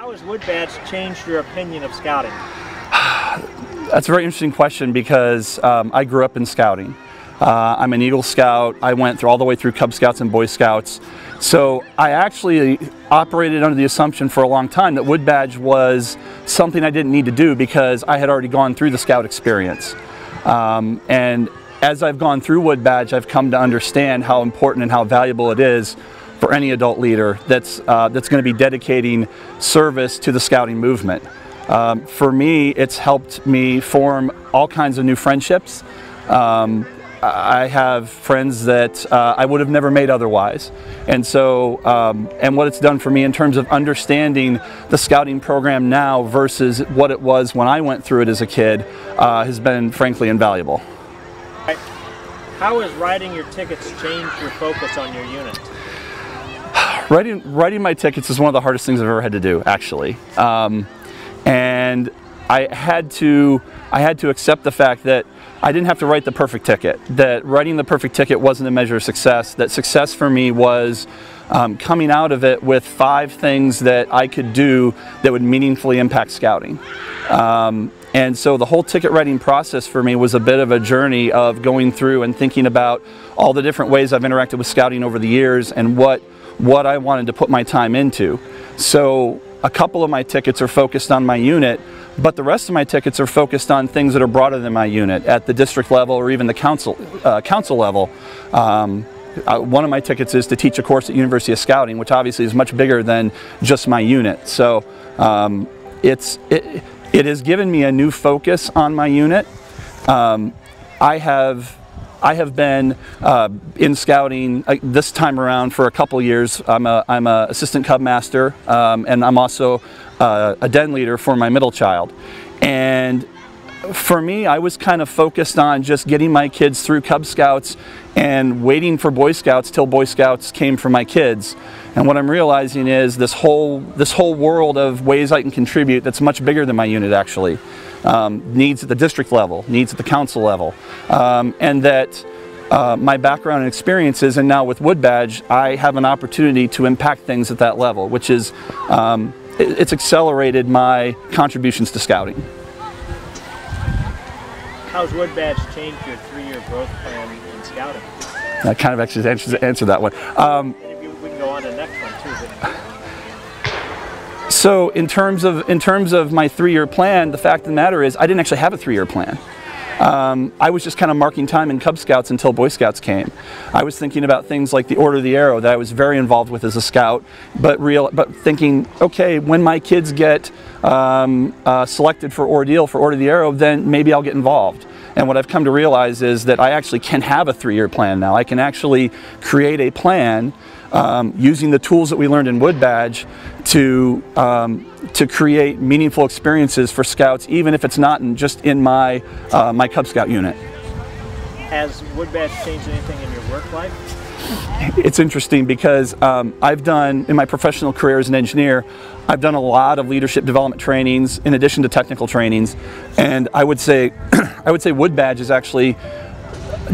How has Wood Badge changed your opinion of scouting? That's a very interesting question because I grew up in scouting. I'm an Eagle Scout. I went all the way through Cub Scouts and Boy Scouts. So I actually operated under the assumption for a long time that Wood Badge was something I didn't need to do because I had already gone through the Scout experience. And as I've gone through Wood Badge, I've come to understand how important and how valuable it is for any adult leader that's going to be dedicating service to the scouting movement. For me, it's helped me form all kinds of new friendships. I have friends that I would have never made otherwise. And so, and what it's done for me in terms of understanding the scouting program now versus what it was when I went through it as a kid has been frankly invaluable. How has writing your tickets changed your focus on your unit? Writing my tickets is one of the hardest things I've ever had to do, actually. And I had to accept the fact that I didn't have to write the perfect ticket, that writing the perfect ticket wasn't a measure of success, that success for me was coming out of it with 5 things that I could do that would meaningfully impact scouting. And so the whole ticket writing process for me was a bit of a journey of going through and thinking about all the different ways I've interacted with scouting over the years and what I wanted to put my time into. So a couple of my tickets are focused on my unit, but the rest of my tickets are focused on things that are broader than my unit at the district level or even the council level. One of my tickets is to teach a course at University of Scouting, which obviously is much bigger than just my unit. So it has given me a new focus on my unit. I have been in scouting this time around for a couple years. I'm a assistant cub master, and I'm also a den leader for my middle child. And for me, I was kind of focused on just getting my kids through Cub Scouts and waiting for Boy Scouts till Boy Scouts came for my kids. And what I'm realizing is this whole world of ways I can contribute that's much bigger than my unit actually. Needs at the district level, needs at the council level, and that my background and experiences, and now with Wood Badge, I have an opportunity to impact things at that level, which is, it's accelerated my contributions to scouting. How's Wood Badge changed your 3-year growth plan in scouting? That kind of actually answered that one. We can go on to the next one too. So in terms of my 3-year plan, the fact of the matter is I didn't actually have a 3-year plan. I was just kind of marking time in Cub Scouts until Boy Scouts came. I was thinking about things like the Order of the Arrow that I was very involved with as a scout, but thinking, okay, when my kids get selected for Ordeal, for Order of the Arrow, then maybe I'll get involved. And what I've come to realize is that I actually can have a 3-year plan now. I can actually create a plan using the tools that we learned in Wood Badge to create meaningful experiences for scouts, even if it's not just in my my Cub Scout unit. Has Wood Badge changed anything in your work life? It's interesting because I've done, in my professional career as an engineer, I've done a lot of leadership development trainings in addition to technical trainings, and I would say Wood Badge is actually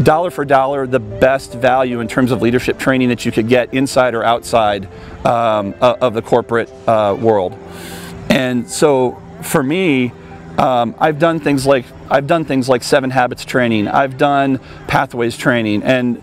dollar for dollar the best value in terms of leadership training that you could get inside or outside of the corporate world. And so for me, I've done things like 7 Habits training, I've done Pathways training, and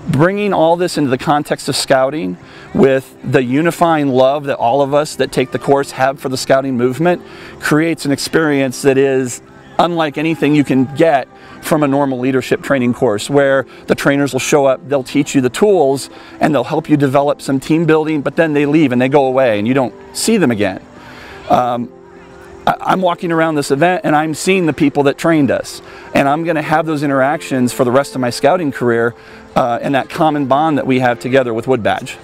bringing all this into the context of scouting with the unifying love that all of us that take the course have for the scouting movement creates an experience that is unlike anything you can get from a normal leadership training course, where the trainers will show up, they'll teach you the tools, and they'll help you develop some team building, but then they leave and they go away and you don't see them again. I'm walking around this event and I'm seeing the people that trained us, and I'm going to have those interactions for the rest of my scouting career and that common bond that we have together with Wood Badge.